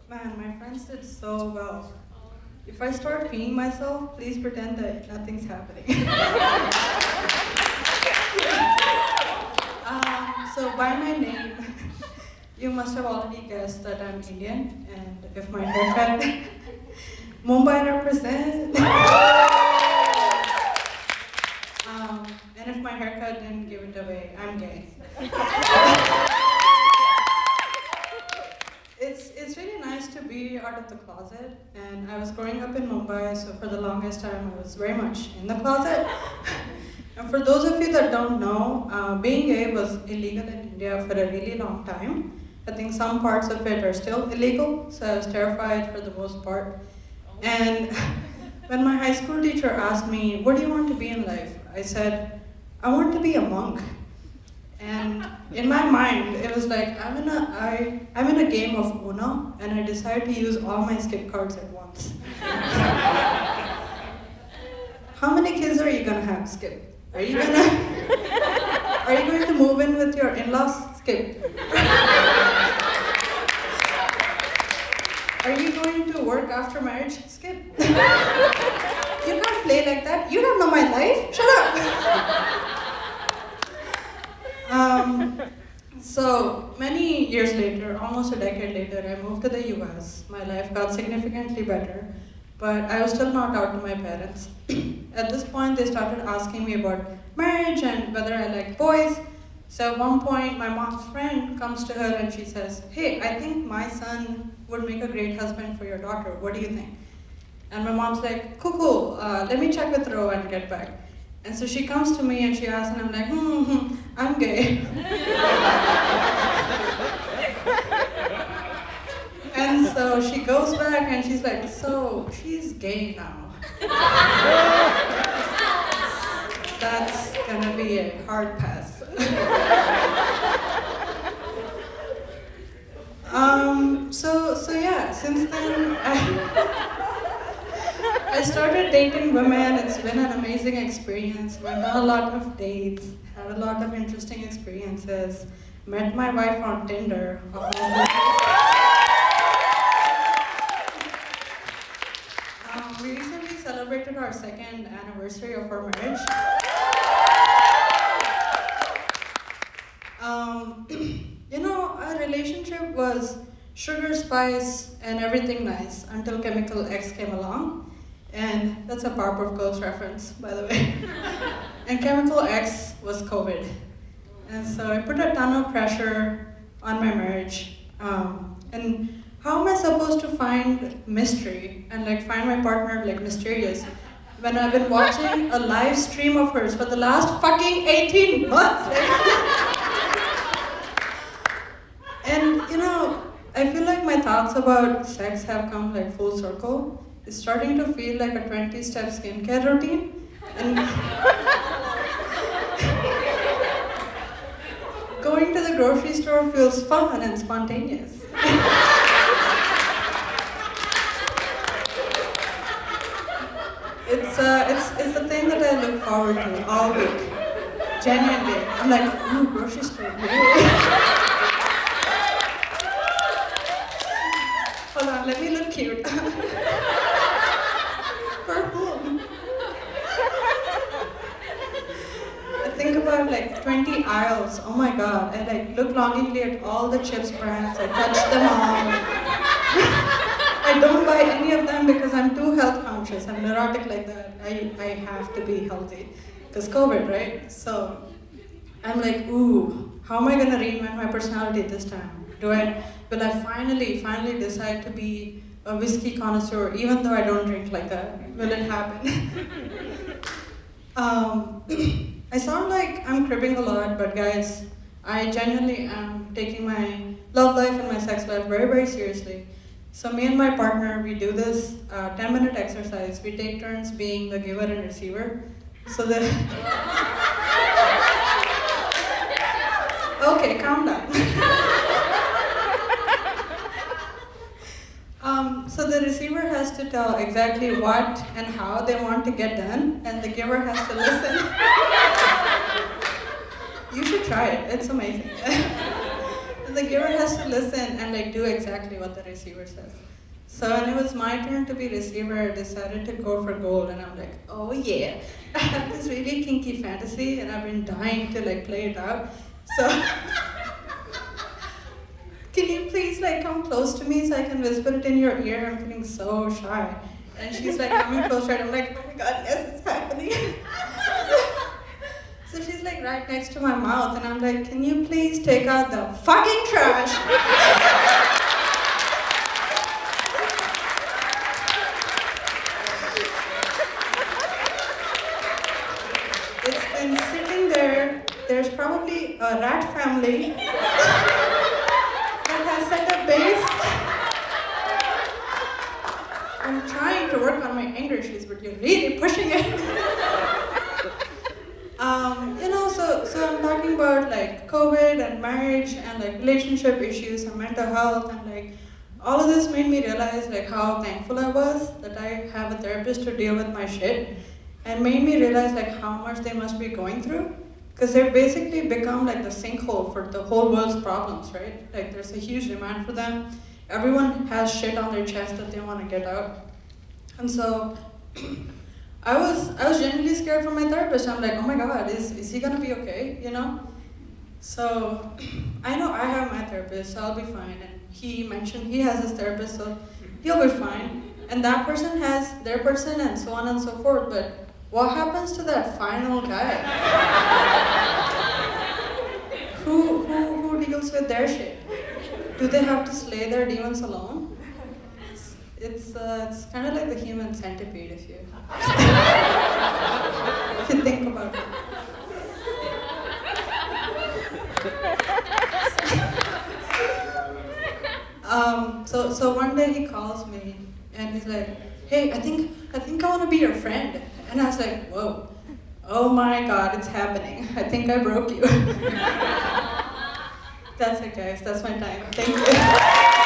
Man, my friends did so well. If I start peeing myself, please pretend that nothing's happening. So by my name, you must have already guessed that I'm Indian, and if my haircut, Mumbai represent. And if my haircut didn't give it away, I'm gay. It's really nice to be out of the closet, and I was growing up in Mumbai, so for the longest time I was very much in the closet. And for those of you that don't know, being gay was illegal in India for a really long time. I think some parts of it are still illegal, so I was terrified for the most part. And when my high school teacher asked me, "What do you want to be in life?" I said, "I want to be a monk." And in my mind, it was like, I'm in a game of Uno, and I decided to use all my skip cards at once. How many kids are you gonna have, Skip? Are you going to move in with your in-laws, Skip? Are you going to work after marriage, Skip? You can't play like that. You don't know my life. Shut up. So many years later, almost a decade later, I moved to the US. My life got significantly better, but I was still not out to my parents. At this point, they started asking me about marriage and whether I like boys. So at one point, my mom's friend comes to her and she says, "Hey, I think my son would make a great husband for your daughter. What do you think?" And my mom's like, cool, let me check with Ro and get back. And so she comes to me and she asks, and I'm like, I'm gay. And so she goes back and she's like, so she's gay now. That's gonna be a hard pass. So yeah, since then I started dating women. It's been an amazing experience. Went on a lot of dates, had a lot of interesting experiences. Met my wife on Tinder. We recently celebrated our second anniversary of our marriage. Our relationship was sugar, spice, and everything nice until Chemical X came along. And that's a Powerpuff Girls reference, by the way. And Chemical X was COVID. And so it put a ton of pressure on my marriage. And how am I supposed to find mystery and find my partner mysterious when I've been watching a live stream of hers for the last fucking 18 months? And I feel like my thoughts about sex have come full circle. It's starting to feel like a 20-step skincare routine. And going to the grocery store feels fun and spontaneous. It's the thing that I look forward to all week. Genuinely. I'm like, ooh, grocery store. Hold on, let me look cute. For whom? I think about 20 aisles. Oh my god. I look longingly at all the chips brands. I touch them all. I don't buy any of them because I'm too health conscious. I'm neurotic like that. I have to be healthy. Because COVID, right? So I'm like, ooh, how am I gonna reinvent my personality this time? Will I finally decide to be a whiskey connoisseur, even though I don't drink like that? Will it happen? I sound like I'm cribbing a lot, but guys, I genuinely am taking my love life and my sex life very, very seriously. So me and my partner, we do this 10-minute exercise. We take turns being the giver and receiver. So that... Okay, calm down. So the receiver has to tell exactly what and how they want to get done, and the giver has to listen. You should try it, it's amazing. And the giver has to listen and like do exactly what the receiver says. So when it was my turn to be receiver, I decided to go for gold, and I'm like, oh yeah, I have this really kinky fantasy, and I've been dying to like play it out. So can you please like come close to me so I can whisper it in your ear? I'm feeling so shy. And she's like coming closer, and I'm like, oh my god, yes, it's happening. So she's like right next to my mouth, and I'm like, can you please take out the fucking trash? It's been sitting there. There's probably a rat family that has set a base. I'm trying to work on my anger issues, but you're really pushing it. So I'm talking about like COVID and marriage and like relationship issues and mental health, and like all of this made me realize like how thankful I was that I have a therapist to deal with my shit, and made me realize like how much they must be going through, because they've basically become like the sinkhole for the whole world's problems, right? Like there's a huge demand for them. Everyone has shit on their chest that they want to get out. And so I was genuinely scared for my therapist. I'm like, oh my god, is he gonna be okay, you know? So I know I have my therapist, so I'll be fine. And he mentioned he has his therapist, so he'll be fine. And that person has their person, and so on and so forth. But what happens to that final guy? Who deals with their shit? Do they have to slay their demons alone? It's kind of like the human centipede if you think about it. So one day he calls me and he's like, hey, I think I want to be your friend. And I was like, whoa, oh my god, it's happening. I think I broke you. That's it, guys. That's my time. Thank you.